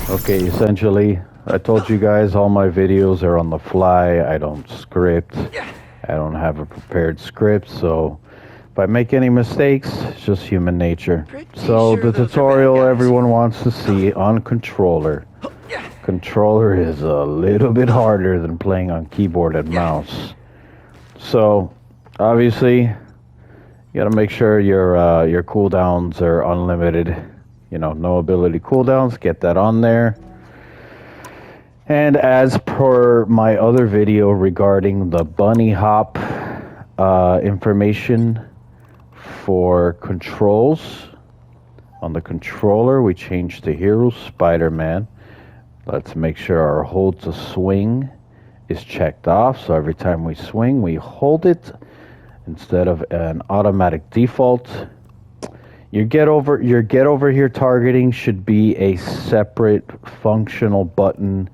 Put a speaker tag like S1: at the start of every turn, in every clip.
S1: Okay, essentially, I told you guys all my videos are on the fly. I don't script. I don't have a prepared script, so if I make any mistakes, it's just human nature.
S2: Pretty
S1: So
S2: sure
S1: the
S2: those are bad
S1: tutorial
S2: guys.
S1: everyone wants to see on controller. Controller is a little bit harder than playing on keyboard and mouse. So obviously, you gotta make sure your cooldowns are unlimited. You know, no ability cooldowns. Get that on there. And as per my other video regarding the bunny hop information for controls, on the controller we changed to Hero Spider-Man. Let's make sure our hold to swing is checked off, so every time we swing we hold it instead of an automatic default. Your get over here targeting should be a separate functional button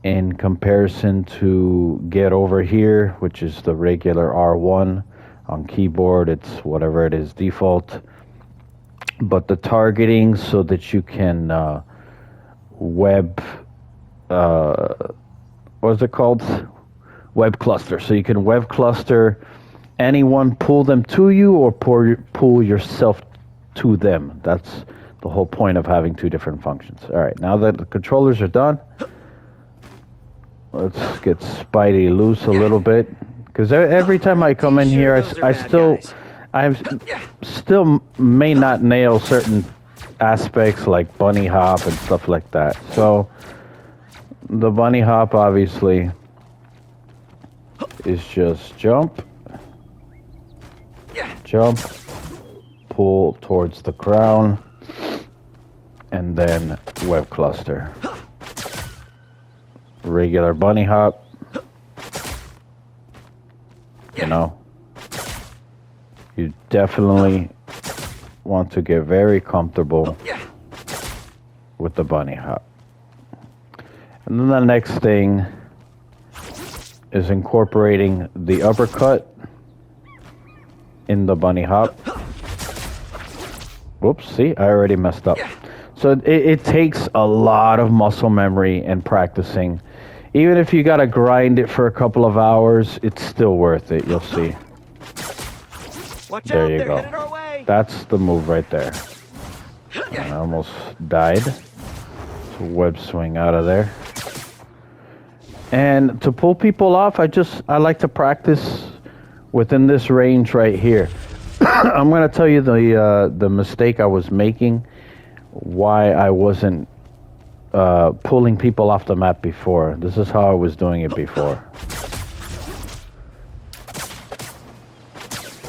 S1: in comparison to get over here, which is the regular R1 on keyboard. It's whatever it is, default. But the targeting so that you can web, what's it called? Web cluster. So you can web cluster anyone, pull them to you, or pull yourself to them. That's the whole point of having two different functions. All right, now that the controllers are done, let's get Spidey loose a little bit, because every time I come in here, I still may not nail certain aspects like bunny hop and stuff like that. So the bunny hop obviously is just jump, pull towards the crown, and then web cluster. Regular bunny hop, you know, you definitely want to get very comfortable with the bunny hop. And then the next thing is incorporating the uppercut in the bunny hop. Whoops, see, I already messed up. So it takes a lot of muscle memory and practicing. Even if you gotta grind it for a couple of hours, it's still worth it, you'll see. There you go. That's the move right there. I almost died. So web swing out of there. And to pull people off, I like to practice within this range right here. I'm gonna tell you the mistake I was making, why I wasn't pulling people off the map before. This is how I was doing it before.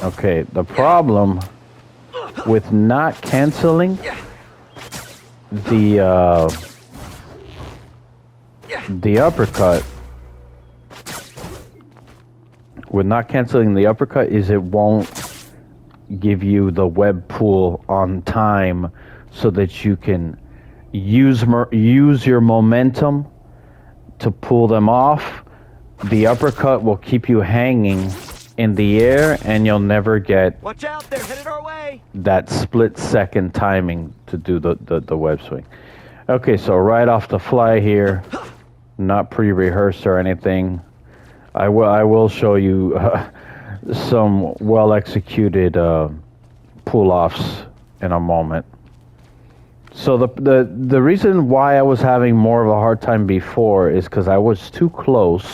S1: Okay, the problem with not canceling the uppercut, is it won't give you the web pull on time so that you can use your momentum to pull them off. The uppercut will keep you hanging in the air, and you'll never get
S2: Watch out, they're headed our way.
S1: that split second timing to do the web swing. Okay, so right off the fly here, not pre-rehearsed or anything, I will show you some well-executed pull-offs in a moment. So the reason why I was having more of a hard time before is because I was too close.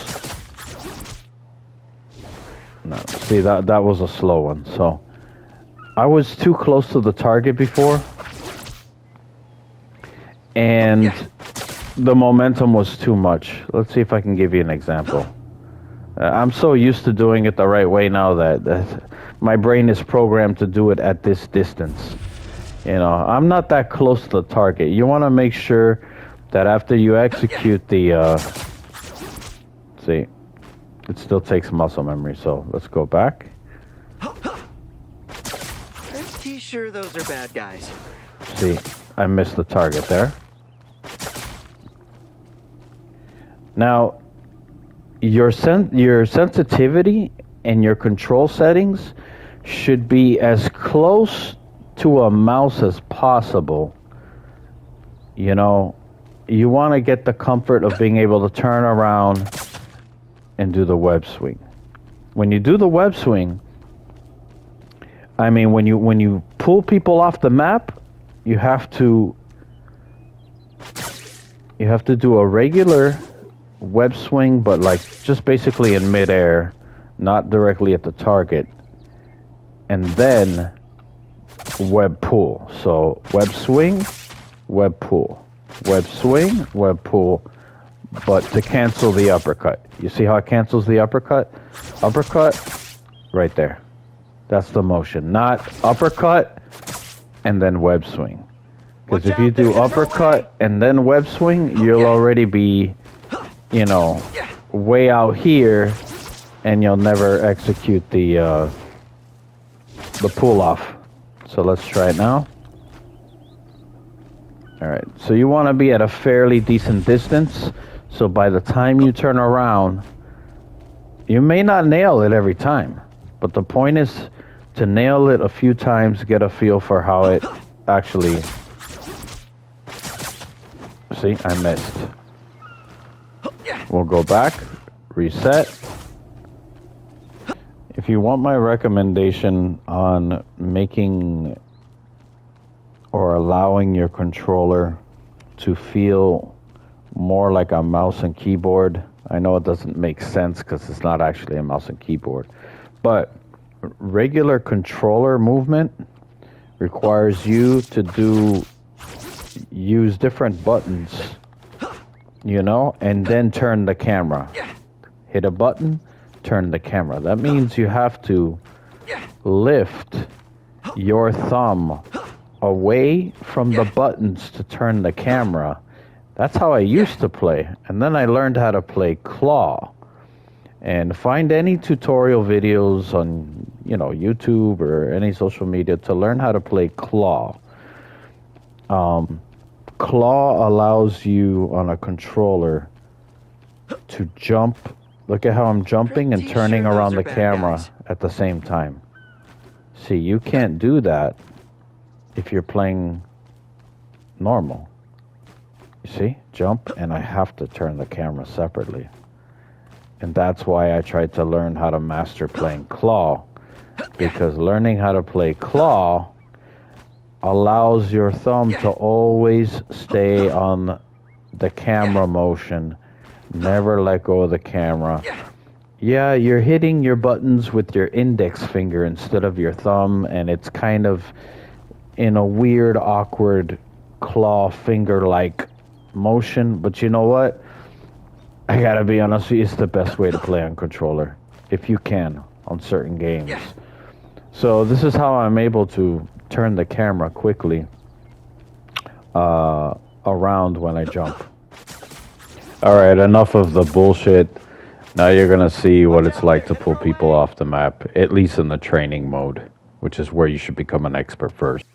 S1: No, see, that was a slow one. So I was too close to the target before, and the momentum was too much. Let's see if I can give you an example. I'm so used to doing it the right way now that my brain is programmed to do it at this distance. You know, I'm not that close to the target. You want to make sure that after you execute the... see, it still takes muscle memory, so let's go back.
S2: Pretty sure those are bad guys.
S1: See, I missed the target there. Now, your sensitivity and your control settings should be as close to a mouse as possible. You know, you want to get the comfort of being able to turn around and do the web swing. When you do the web swing, I mean, when you pull people off the map, you have to do a regular web swing, but like just basically in midair, not directly at the target, and then web pull. So web swing, web pull, web swing, web pull, but to cancel the uppercut. You see how it cancels the uppercut? Uppercut, right there. That's the motion, not uppercut and then web swing. Because if you do uppercut and then web swing, you'll already be, you know, way out here, and you'll never execute the pull off. So let's try it now. All right. So you want to be at a fairly decent distance. So by the time you turn around, you may not nail it every time, but the point is to nail it a few times, get a feel for how it actually. See, I missed. We'll go back, reset. If you want my recommendation on making or allowing your controller to feel more like a mouse and keyboard, I know it doesn't make sense because it's not actually a mouse and keyboard, but regular controller movement requires you to use different buttons, you know, and then turn the camera. Hit a button, turn the camera. That means you have to lift your thumb away from the buttons to turn the camera. That's how I used to play. And then I learned how to play claw. And find any tutorial videos on, you know, YouTube or any social media to learn how to play claw. Claw allows you on a controller to jump. Look at how I'm jumping and turning around the camera at the same time. See, you can't do that if you're playing normal. You see, jump, and I have to turn the camera separately. And that's why I tried to learn how to master playing claw, because learning how to play claw allows your thumb to always stay on the camera motion, never let go of the camera. Yeah, you're hitting your buttons with your index finger instead of your thumb, and it's kind of in a weird, awkward claw finger-like motion, but you know what? I gotta be honest with you, it's the best way to play on controller, if you can, on certain games. So this is how I'm able to turn the camera quickly around when I jump. Alright, enough of the bullshit. Now you're gonna see what it's like to pull people off the map, at least in the training mode, which is where you should become an expert first.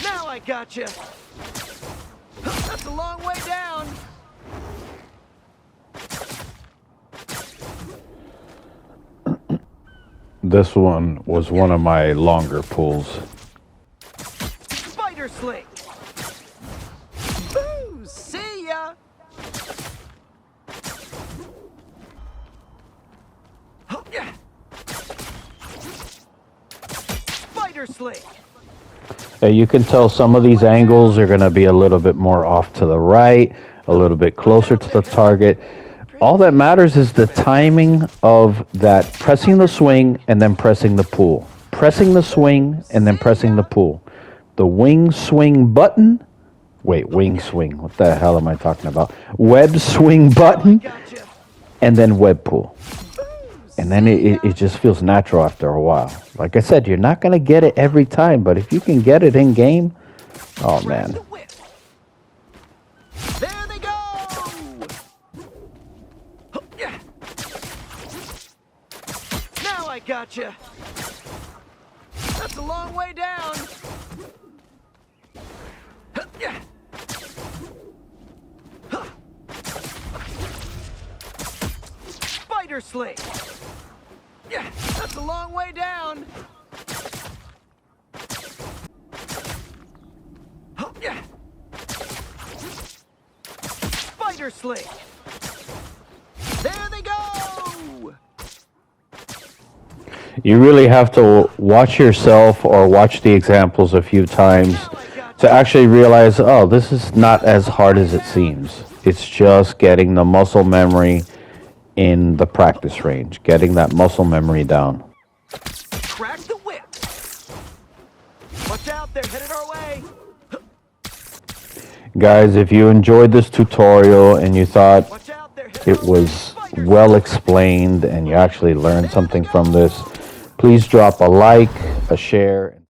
S2: Now I gotcha. That's a long way down.
S1: This one was one of my longer pulls.
S2: Spider sling. Boo! See ya. Spider sling.
S1: You can tell some of these angles are going to be a little bit more off to the right, a little bit closer to the target. All that matters is the timing of that pressing the swing and then pressing the pull. Pressing the swing and then pressing the pull. The wing swing button. Wait, wing swing. What the hell am I talking about? Web swing button and then web pull. And then it just feels natural after a while. Like I said, you're not going to get it every time, but if you can get it in game, oh man.
S2: There they go! Now I gotcha. That's a long way down. Spider sling. Yeah, that's a long way down. spider sling. There they go.
S1: You really have to watch yourself or watch the examples a few times to actually realize, oh, this is not as hard as it seems. It's just getting the muscle memory in the practice range, getting that muscle memory down.
S2: Crack the whip. Watch out, they're headed our way.
S1: Guys, if you enjoyed this tutorial and you thought
S2: Watch out, they're headed
S1: it
S2: our way.
S1: was
S2: Spiders.
S1: well explained and you actually learned something from this, please drop a like, a share.